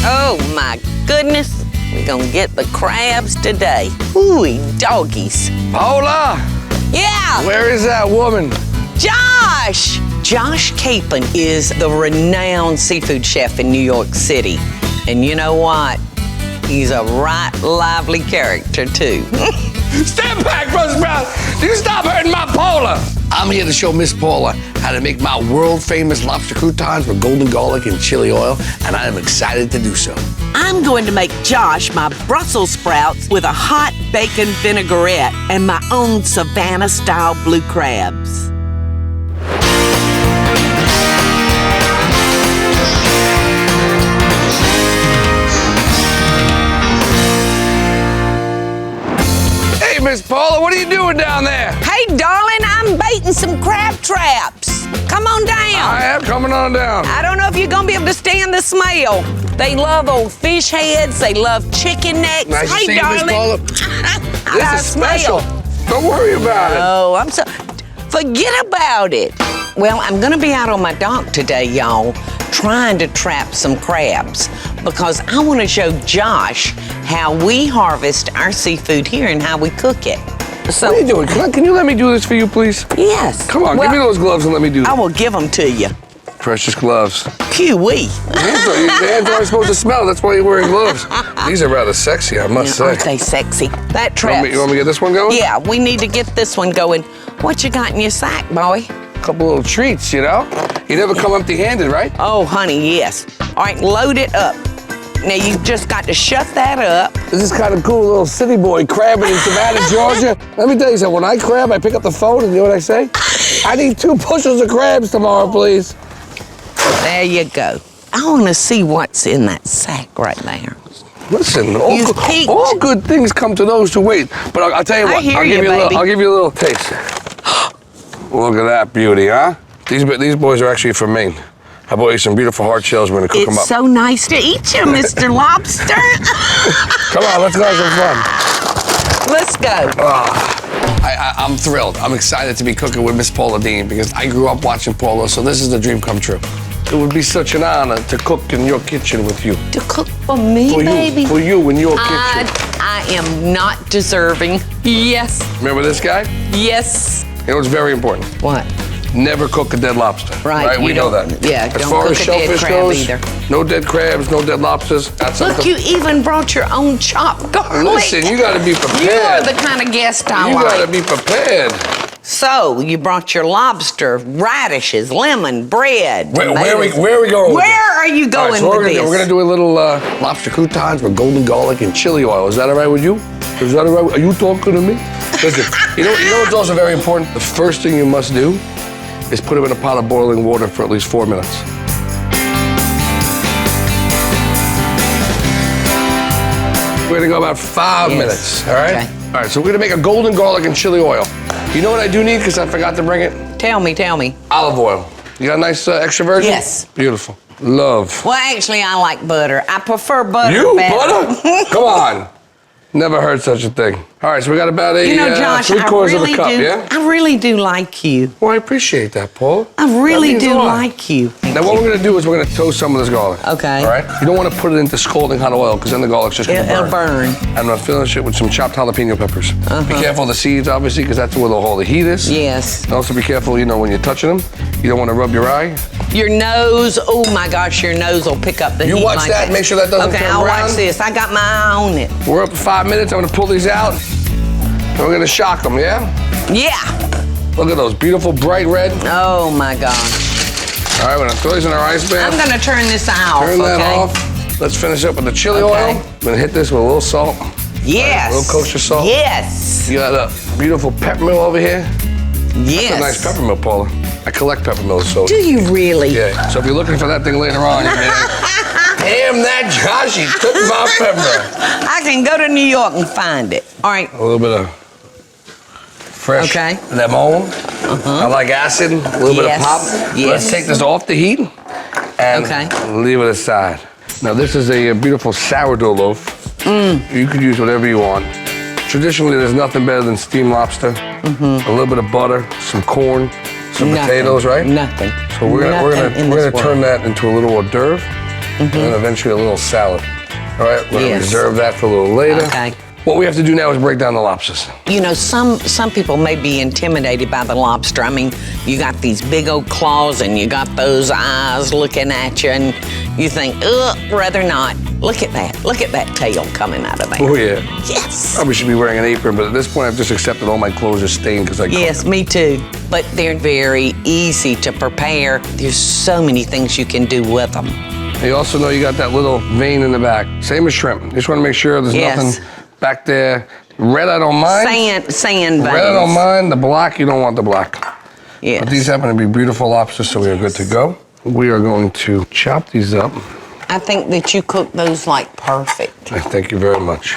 Oh my goodness, we're gonna get the crabs today. Ooh, doggies. Paula! Yeah! Where is that woman? Josh! Josh Capon is the renowned seafood chef in New York City. And you know what? He's a right lively character, too. Stand back, Brother Brown! You stop hurting my Paula! I'm here to show Miss Paula how to make my world-famous lobster croutons with golden garlic and chili oil, and I am excited to do so. I'm going to make Josh my Brussels sprouts with a hot bacon vinaigrette and my own Savannah-Style blue crabs. Hey, Miss Paula, what are you doing down there? Hey, darling, I'm baiting some crab traps. Come on down. I am coming on down. I don't know if you're gonna be able to stand the smell. They love old fish heads. They love chicken necks. Nice to hey, see you, Miss darling. Paula. This is special. Don't worry about it. Oh, I'm so... Forget about it. Well, I'm gonna be out on my dock today, y'all, trying to trap some crabs because I want to show Josh how we harvest our seafood here and how we cook it. So, What are you doing? Can you let me do this for you, please? yes. Come on, give me those gloves and let me do I this. will give them to you. Precious gloves. Kiwi. Your hands aren't supposed to smell. That's why you're wearing gloves. These are rather sexy, I must Aren't say. they sexy? That You trap. want me to get this one going? Yeah, we need to get this one going. What you got in your sack, boy? A couple little treats, you know? You never come empty-handed, right? Oh, honey, yes. All right, load it up. Now, you've just got to shut that up. This is kind of cool, little city boy crabbing in Savannah, Georgia. Let me tell you something. When I crab, I pick up the phone and you know what I say? I need 2 bushels of crabs tomorrow, please. There you go. I want to see what's in that sack right there. Listen, You've peeked. all good things come to those who wait. But I'll tell you I what. hear I'll you, baby. I'll give you a little taste. Look at that beauty, huh? These boys are actually from Maine. I bought you some beautiful hard shells. We're gonna cook them It's up. so nice to eat you, Mr. Lobster. Come on, let's go have some fun. Let's go. I'm thrilled. I'm excited to be cooking with Miss Paula Deen because I grew up watching Paula, so this is a dream come true. It would be such an honor to cook in your kitchen with you. To cook for me, baby? For you in your kitchen. I am not deserving. Yes. Remember this guy? Yes. You know what's very important? What? Never cook a dead lobster. Right, We you know don't- that. yeah, As don't far cook as a dead shellfish crab goes, either. no dead crabs, no dead lobsters. That's Look, something. you even brought your own chopped garlic. Listen, you gotta be prepared. You are the kind of guest I You like. gotta be prepared. So, you brought your lobster, radishes, lemon, bread. Where are we tomatoes. going with Where this? are you All going right, so with this? we're gonna do a little lobster croutons with golden garlic and chili oil. Is that all right with you? Is that all right? Are you talking to me? Listen, you know what's also very important? The first thing you must do is put them in a pot of boiling water for at least 4 minutes. We're gonna go about 5 minutes, all right? Okay. All right, so we're gonna make a golden garlic and chili oil. You know what I do need, because I forgot to bring it? Tell me. Olive oil. You got a nice extra virgin? Yes. Beautiful. Love. Well, actually, I like butter. I prefer butter. You? better. Butter? Come on. Never heard such a thing. All right, so we got about a You know, Josh, I 3/4 really of a cup, do. yeah? I really do like you. Well, I appreciate that, Paul. I really That means do a lot. like you. Now, what we're gonna do is we're gonna toast some of this garlic. Okay. All right? You don't wanna put it into scalding hot oil, because then the garlic's just gonna It'll burn. I'm gonna finish it with some chopped jalapeno peppers. Be careful of the seeds, obviously, because that's where all the heat is. Yes. And also be careful, you know, when you're touching them. You don't wanna rub your eye. Your nose, oh my gosh, your nose will pick up the You heat watch like that, make sure that doesn't Okay, turn I'll brown. watch this. I got my eye on it. We're up to 5 minutes. I'm gonna pull these out. And we're gonna shock them, yeah? Yeah. Look at those beautiful bright red. Oh my gosh. All right, we're gonna throw these in our ice bath. I'm gonna turn this off, Turn that okay? off. Let's finish up with the chili Okay. oil. I'm gonna hit this with a little salt. Yes. A little kosher salt. Yes. You got a beautiful peppermill over here. Yes. That's a nice peppermill, Paula. I collect peppermills, so. Do you really? Yeah, so if you're looking for that thing later on, you're gonna, damn that Josh, he took my pepper. I can go to New York and find it. All right. A little bit of fresh Okay. lemon. I like acid, a little bit of Yes, pop. yes. Let's take this off the heat and Okay. leave it aside. Now this is a beautiful sourdough loaf. You could use whatever you want. Traditionally, there's nothing better than steamed lobster. A little bit of butter, some corn, some Nothing. potatoes, right? Nothing. So we're Nothing in gonna this turn world. that into a little hors d'oeuvre. and then eventually a little salad. All right, we're gonna reserve that for a little later. Okay. What we have to do now is break down the lobsters. You know, some people may be intimidated by the lobster. I mean, you got these big old claws and you got those eyes looking at you and you think, ugh, rather not. Look at that. Look at that tail coming out of there. Oh, yeah. Yes. Probably should be wearing an apron, but at this point I've just accepted all my clothes are stained because I cooked Yes, them. me too. But they're very easy to prepare. There's so many things you can do with them. You also know you got that little vein in the back. Same as shrimp. Just want to make sure there's nothing back there. Red, I don't mind. Sand veins. Red, I don't mind. The black, you don't want the black. Yes. But these happen to be beautiful lobsters, so we are good to go. We are going to chop these up. I think that you cook those like perfect. Thank you very much.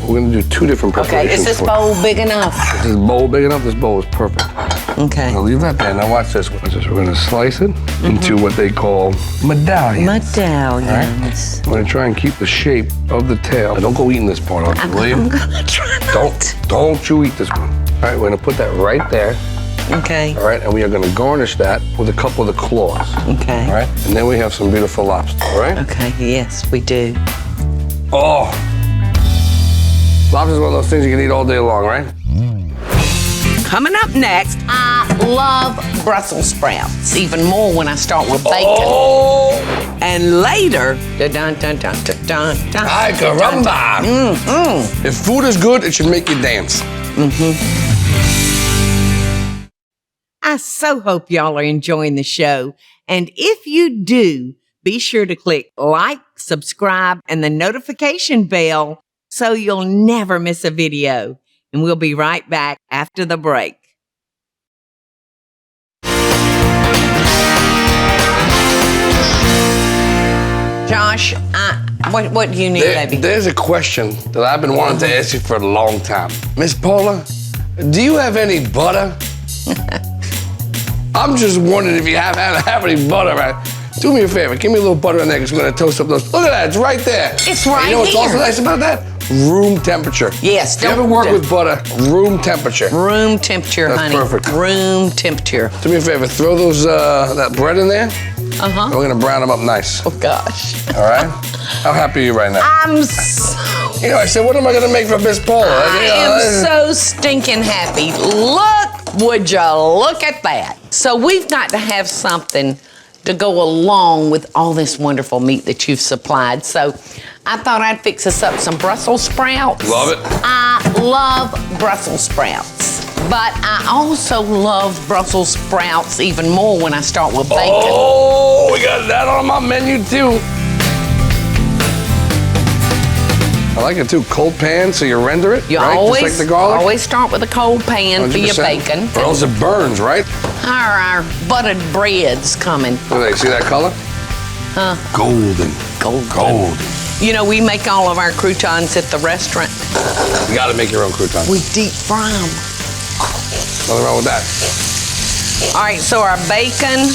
We're gonna do two different preparations. Okay, is this bowl big enough? Is this bowl big enough? This bowl is perfect. Okay. I'll leave that there. Now watch this. Watch this. We're gonna slice it into what they call medallions. Medallions. I'm gonna try and keep the shape of the tail. Don't go eating this part, will you? I'm gonna try not. Don't you eat this one. All right, we're gonna put that right there. Okay. All right, and we are gonna garnish that with a couple of the claws. Okay. All right, and then we have some beautiful lobster, all right? Okay, yes, we do. Oh! Lobster's one of those things you can eat all day long, right? Coming up next, I love Brussels sprouts. Even more when I start with bacon. Oh! And later, dun-dun-dun-dun-dun-dun. Ay, caramba! If food is good, it should make you dance. I so hope y'all are enjoying the show. And if you do, be sure to click like, subscribe, and the notification bell so you'll never miss a video. And we'll be right back after the break. Josh, what do you need, baby? There's a question that I've been wanting to ask you for a long time. Miss Paula, do you have any butter? I'm just wondering if you have any butter, right? Do me a favor, give me a little butter in there because we're gonna toast up those. Look at that, it's right there. It's right and you know what's here. also nice about that? Room temperature. Yes, If you ever work with butter, room temperature. Room temperature, That's honey. perfect. Room temperature. Do me a favor, throw those that bread in there. Uh-huh. And we're gonna brown them up nice. Oh, gosh. All right? How happy are you right now? I'm so... You know, I said, what am I gonna make for Miss Paula? I am so stinking happy. Look, would you look at that? So we've got to have something to go along with all this wonderful meat that you've supplied. So I thought I'd fix us up some Brussels sprouts. Love it. I love Brussels sprouts. But I also love Brussels sprouts even more when I start with bacon. Oh, we got that on my menu too. I like it too. Cold pan, so you render it, You right? always, Just like the garlic. always start with a cold pan for your 100%. bacon. Or else it burns, right? Our buttered bread's coming. Look at that. See that color? Huh? Golden. Golden. You know, we make all of our croutons at the restaurant. You gotta make your own croutons. We deep fry them. Nothing wrong with that. All right, so our bacon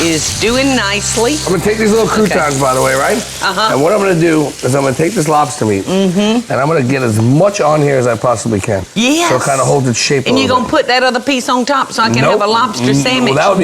is doing nicely. I'm gonna take these little croutons, by the way, right? Uh-huh. And what I'm gonna do is I'm gonna take this lobster meat, and I'm gonna get as much on here as I possibly can. Yes. So it kind of holds its shape. And a you're little gonna put that other piece on top so I can have a lobster sandwich? Well,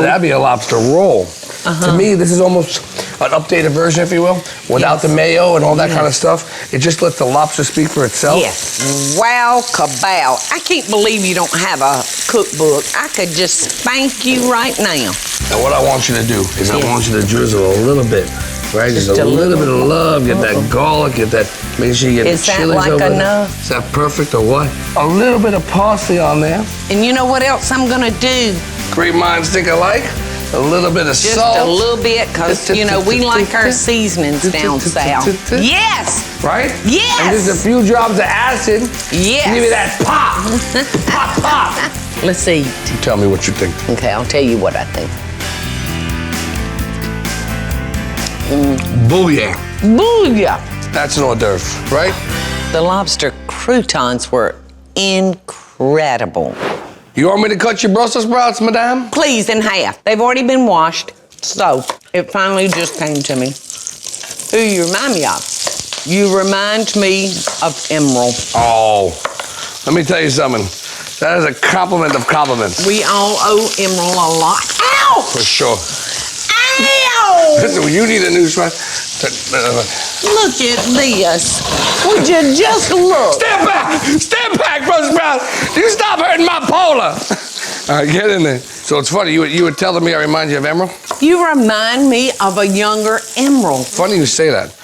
that'd be a lobster roll. To me, this is almost an updated version, if you will, without the mayo and all that kind of stuff. It just lets the lobster speak for itself. Yes. Wow, kabow. I can't believe you don't have a cookbook. I could just spank you right now. And what I want you to do is I want you to drizzle a little bit, right? Just a little bit of love. Get that garlic. Get that. Make sure you get the chilies like over there. enough? Is that perfect or what? A little bit of parsley on there. And you know what else I'm gonna do? Great minds think alike. A little bit of Just salt. a little bit, because, you know, we like our seasonings down south. Yes! Right? Yes! And just a few drops of acid. Yes! Give me that pop. Pop, pop. Let's see. You tell me what you think. Okay, I'll tell you what I think. Booyah. Booyah! That's an hors d'oeuvre, right? The lobster croutons were incredible. You want me to cut your Brussels sprouts, madame? Please, in half. They've already been washed. So, it finally just came to me. Who you remind me of? You remind me of Emerald. Oh, let me tell you something. That is a compliment of compliments. We all owe Emerald a lot. Ow! For sure. Ow! Listen, you need a new sweat. Look at this. Would you just look? Stand back, Brother Brown. You stop hurting my Paula. All right, get in there. So it's funny, you were telling me I remind you of Emerald? You remind me of a younger Emerald. Funny you say that,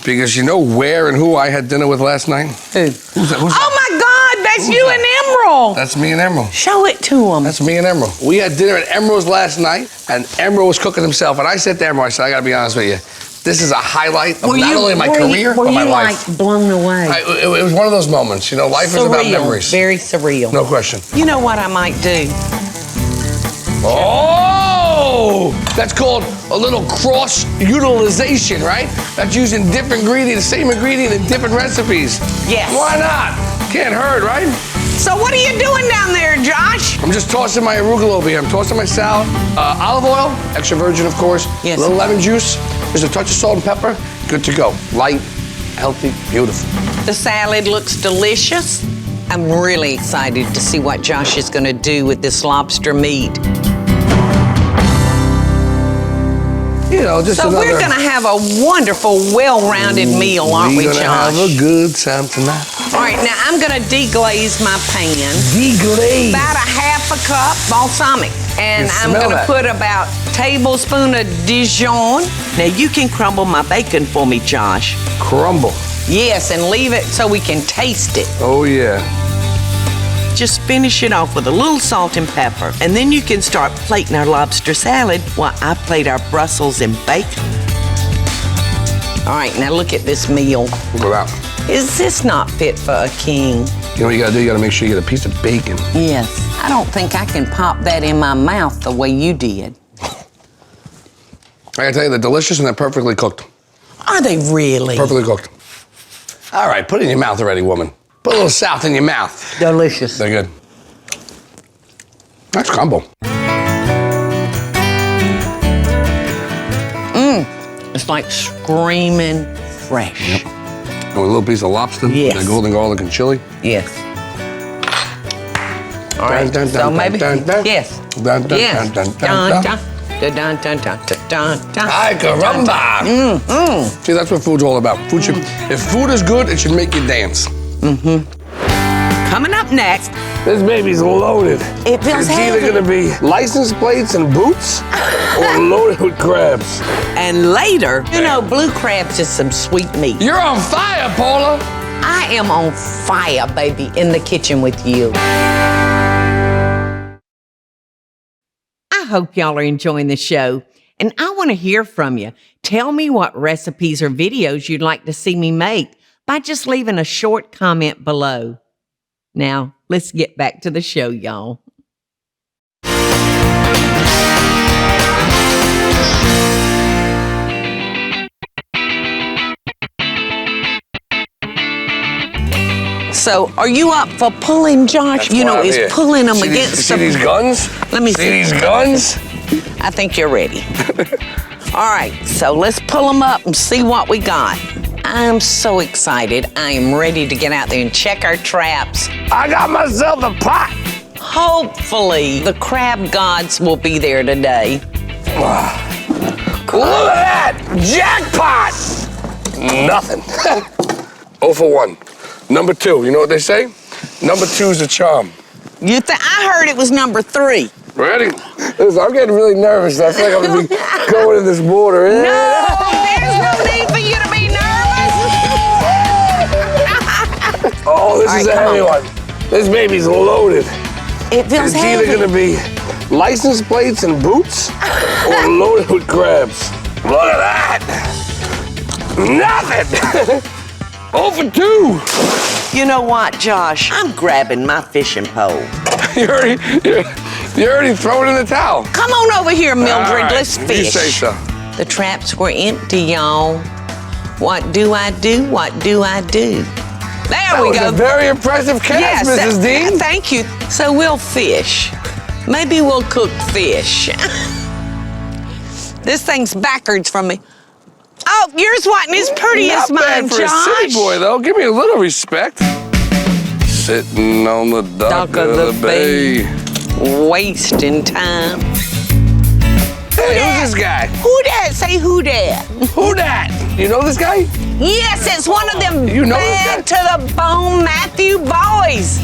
because you know where and who I had dinner with last night? Who? Who's that? Oh my God, that's you and Emerald. That's me and Emerald. Show it to him. That's me and Emerald. We had dinner at Emerald's last night, and Emerald was cooking himself. And I said to Emerald, I said, I gotta be honest with you, this is a highlight of not only my career, but my life. Like blown away? It was one of those moments, you know, life is about memories. Very surreal. No question. You know what I might do? Oh! That's called a little cross-utilization, right? That's using different ingredients, same ingredient in different recipes. Yes. Why not? Can't hurt, right? So what are you doing down there, Josh? I'm just tossing my arugula over here. I'm tossing my salad. Olive oil, extra virgin, of course. Yes. A little lemon juice. There's a touch of salt and pepper. Good to go. Light, healthy, beautiful. The salad looks delicious. I'm really excited to see what Josh is going to do with this lobster meat. You know, just So another... we're going to have a wonderful, well-rounded meal, aren't we, Josh? We're going to have a good time tonight. All right, now I'm going to deglaze my pan. Deglaze. About a half a cup balsamic. And I'm going to put about a tablespoon of Dijon. Now you can crumble my bacon for me, Josh. Crumble. Yes, and leave it so we can taste it. Oh, yeah. Just finish it off with a little salt and pepper. And then you can start plating our lobster salad while I plate our Brussels and bacon. All right, now look at this meal. Look at that. Is this not fit for a king? You know what you gotta do? You gotta make sure you get a piece of bacon. Yes. I don't think I can pop that in my mouth the way you did. I gotta tell you, they're delicious and they're perfectly cooked. Are they really? Perfectly cooked. All right, put it in your mouth already, woman. Put a little south in your mouth. Delicious. They're good. Nice combo. It's like screaming fresh. Yep. And with a little piece of lobster, Yes. and golden garlic and chili. Yes. All right. Dun, dun, So dun, maybe. dun, dun. Yes. Dun, dun, Yes. dun, dun, dun, dun. Dun, dun, dun, dun, dun, dun, dun. Ay, caramba! See, that's what food's all about. Food should, if food is good, it should make you dance. Coming up next, This baby's loaded. It feels It's either heavy. gonna be license plates and boots or loaded with crabs. and later, you know, blue crabs is some sweet meat. You're on fire, Paula. I am on fire, baby, in the kitchen with you. I hope y'all are enjoying the show, and I want to hear from you. Tell me what recipes or videos you'd like to see me make by just leaving a short comment below. Now, let's get back to the show, y'all. So, are you up for pulling, Josh? That's you why know, I'm it's here. pulling them See these- against See these guns? Let me see see. these guns? I think you're ready. All right, so let's pull them up and see what we got. I'm so excited. I am ready to get out there and check our traps. I got myself a pot. Hopefully, the crab gods will be there today. Look at that! Jackpot! Nothing. 0 for 1. Number 2, you know what they say? Number 2's a charm. I heard it was number 3. Ready? Listen, I'm getting really nervous. I feel like I'm gonna be going to this border. No, there's no need for you to be nervous. Oh, this All is right, a come heavy on. one. This baby's loaded. It feels It's heavy. either gonna be license plates and boots or loaded with crabs. Look at that! Nothing! 0 for 2! You know what, Josh? I'm grabbing my fishing pole. You already throw it in the towel. Come on over here, Mildred. All right, Let's if fish. You say so. The traps were empty, y'all. What do I do? What do I do? There That we was go. a very impressive cast, Mrs. Deen. Thank you. So we'll fish. Maybe we'll cook fish. This thing's backwards from me. Oh, yours wasn't as pretty as Not mine, bad for Josh. a city boy, though. Give me a little respect. Sitting on the dock of the bay. Wasting time. Hey, that? Who's this guy? Who that? Say who that? Who that? You know this guy? Yes, it's one of them You know bad this to the bone Matthew boys.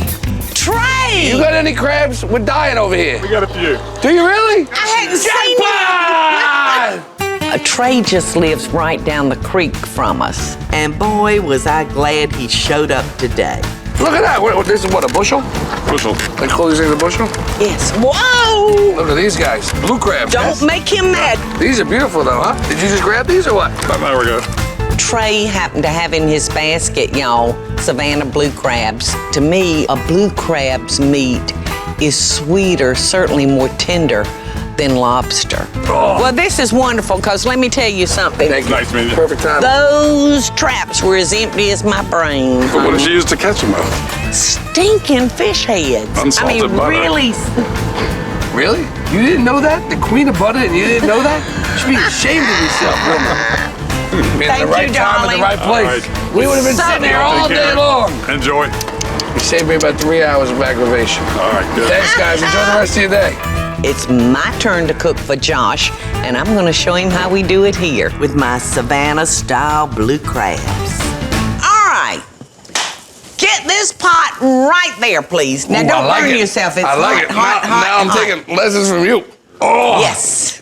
Trey. You got any crabs? We're dying over here. We got a few. Do you really? I hadn't seen Jackpot! A Trey just lives right down the creek from us. And boy, was I glad he showed up today. Look at that. This is what, a bushel? Bushel. They call these things a bushel? Yes. Whoa! Look at these guys. Blue crabs. Don't guys. make him mad. These are beautiful though, huh? Did you just grab these or what? There we go. Trey happened to have in his basket, y'all, Savannah blue crabs. To me, a blue crab's meat is sweeter, certainly more tender than lobster. Oh. Well, this is wonderful, because let me tell you something. Thank you. Nice meeting you. Perfect time. Those traps were as empty as my brain. But what did she use to catch them with? Stinking fish heads. Unsalted butter. Really. Really? You didn't know that? The queen of butter and you didn't know that? You should be ashamed of yourself, woman. Been Thank at the right you, time at the darling. right place. All right. We would have been sitting here all Take day care. long. Enjoy. You saved me about 3 hours of aggravation. All right, good. Thanks, guys. Enjoy the rest of your day. It's my turn to cook for Josh, and I'm going to show him how we do it here. With my Savannah-Style blue crabs. All right. Get this pot right there, please. Now, Ooh, don't I like burn it. yourself. It's I like hot, it. hot, now I'm hot. taking lessons from you. Oh. Yes.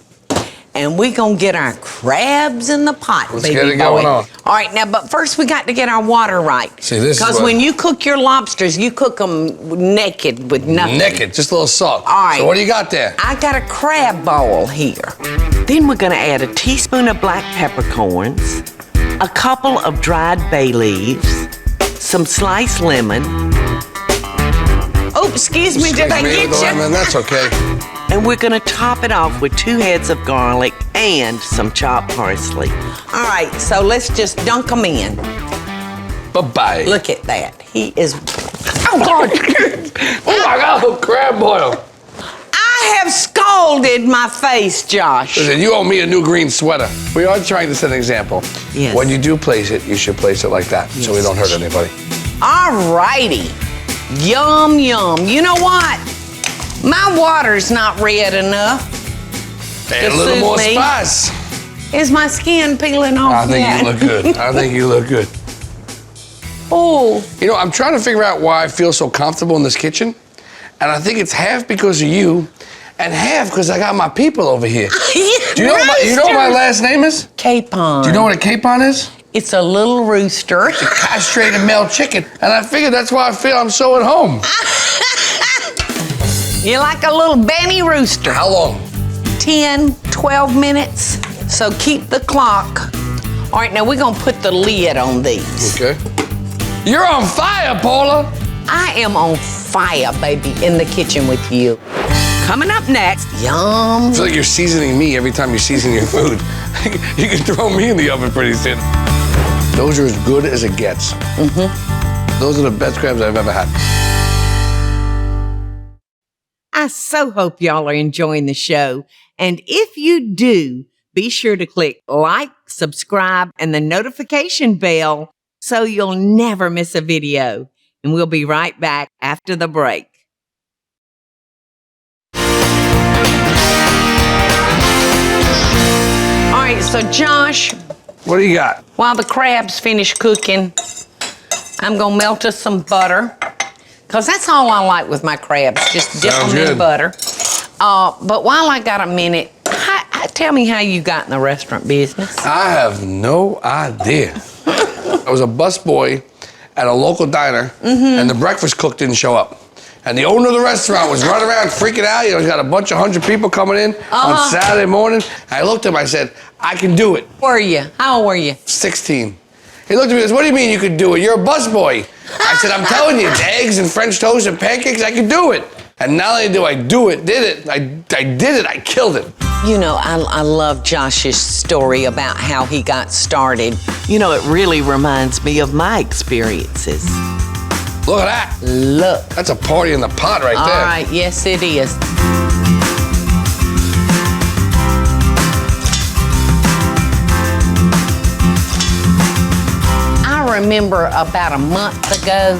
And we're going to get our crabs in the pot, Let's baby get it boy. going on. All right, now, but first we got to get our water right. See, this is Because what- when you cook your lobsters, you cook them naked with nothing. Naked, just a little salt. All right. So what do you got there? I got a crab bowl here. Then we're gonna add a teaspoon of black peppercorns, a couple of dried bay leaves, some sliced lemon, Oh, excuse me, did I Excuse me get with the lemon, you? That's okay. and we're gonna top it off with 2 heads of garlic and some chopped parsley. All right, so let's just dunk them in. Bye-bye. Look at that. He is. Oh, God. Oh, my God, crab boil. I have scalded my face, Josh. Listen, you owe me a new green sweater. We are trying to set an example. Yes. When you do place it, you should place it like that so we don't hurt anybody. All righty. Yum, yum. You know what? My water's not red enough. And a To little suit more me. spice. Is my skin peeling off I think yet? you look good. I think you look good. Oh, You know, I'm trying to figure out why I feel so comfortable in this kitchen. And I think it's half because of you and half because I got my people over here. Do you know what my last name is? Capon. Do you know what a capon is? It's a little rooster. Castrated male chicken. And I figured that's why I feel I'm so at home. You're like a little Benny rooster. How long? 10, 12 minutes. So keep the clock. All right, now we're gonna put the lid on these. Okay. You're on fire, Paula. I am on fire, baby, in the kitchen with you. Coming up next, Yum. I feel like you're seasoning me every time you season your food. You can throw me in the oven pretty soon. Those are as good as it gets. Mm-hmm. Those are the best crabs I've ever had. I so hope y'all are enjoying the show. And if you do, be sure to click like, subscribe, and the notification bell so you'll never miss a video. And we'll be right back after the break. All right, so Josh, What do you got? while the crabs finish cooking, I'm gonna melt us some butter. Cause that's all I like with my crabs, just dip Sounds them in good. butter. But while I got a minute, tell me how you got in the restaurant business. I have no idea. I was a busboy at a local diner, and the breakfast cook didn't show up. And the owner of the restaurant was running around freaking out. You know, he's got a bunch of 100 people coming in on Saturday morning. I looked at him, I said, I can do it. Where were you? How old were you? 16. He looked at me and said, what do you mean you could do it? You're a busboy. I said, I'm telling you, it's eggs and French toast and pancakes, I can do it. And not only do I do it, I did it, I killed it. You know, I love Josh's story about how he got started. You know, it really reminds me of my experiences. Look at that. Look. That's a party in the pot right All there. right, yes it is. I remember about a month ago,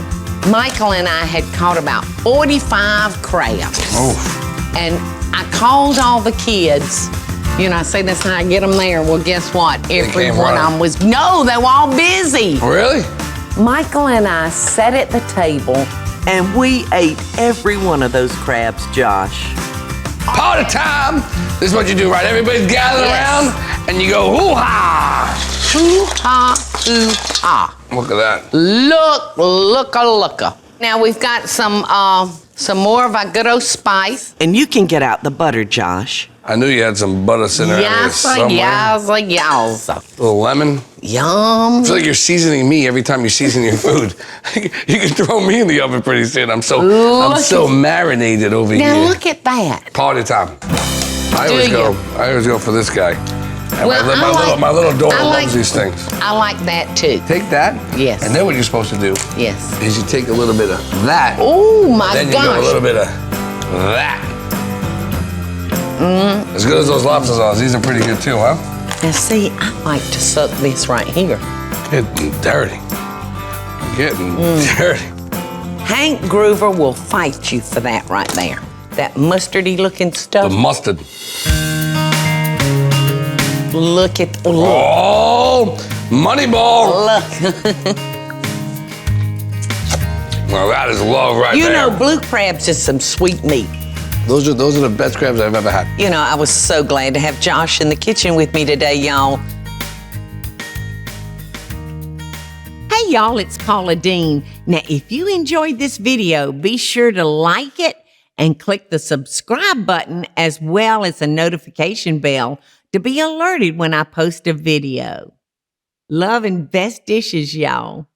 Michael and I had caught about 45 crabs. Oh. And I called all the kids You know, I say that's how I get them there. Well, guess what? Every came one of running. them was, no, they were all busy. Really? Michael and I sat at the table. And we ate every one of those crabs, Josh. Party time! This is what you do, right? Everybody's gathered Yes. around and you go hoo-ha! Hoo-ha, hoo-ha. Look at that. Looka. Now we've got some more of our good old spice. And you can get out the butter, Josh. I knew you had some butter sitting around here somewhere. Yowza. A little lemon. Yum. I feel like you're seasoning me every time you season your food. You can throw me in the oven pretty soon. I'm so marinated over Now here. look at that. Party time. I Do always go for this guy. And Well, my little daughter I like- loves these things. I like that too. Take that. Yes. And then what you're supposed to do Yes. is you take a little bit of that. Oh my Then you go a gosh. little bit of that. As good as those lobster sauce, these are pretty good too, huh? Now see, I like to suck this right here. Getting dirty. Getting dirty. Hank Groover will fight you for that right there. That mustardy looking The stuff. mustard. Look. Oh, money ball. Look. Well, that is love right You there. know, blue crabs is some sweet meat. Those are the best crabs I've ever had. You know, I was so glad to have Josh in the kitchen with me today, y'all. Hey y'all, it's Paula Deen. Now, if you enjoyed this video, be sure to like it and click the subscribe button as well as the notification bell to be alerted when I post a video. Love and best dishes, y'all.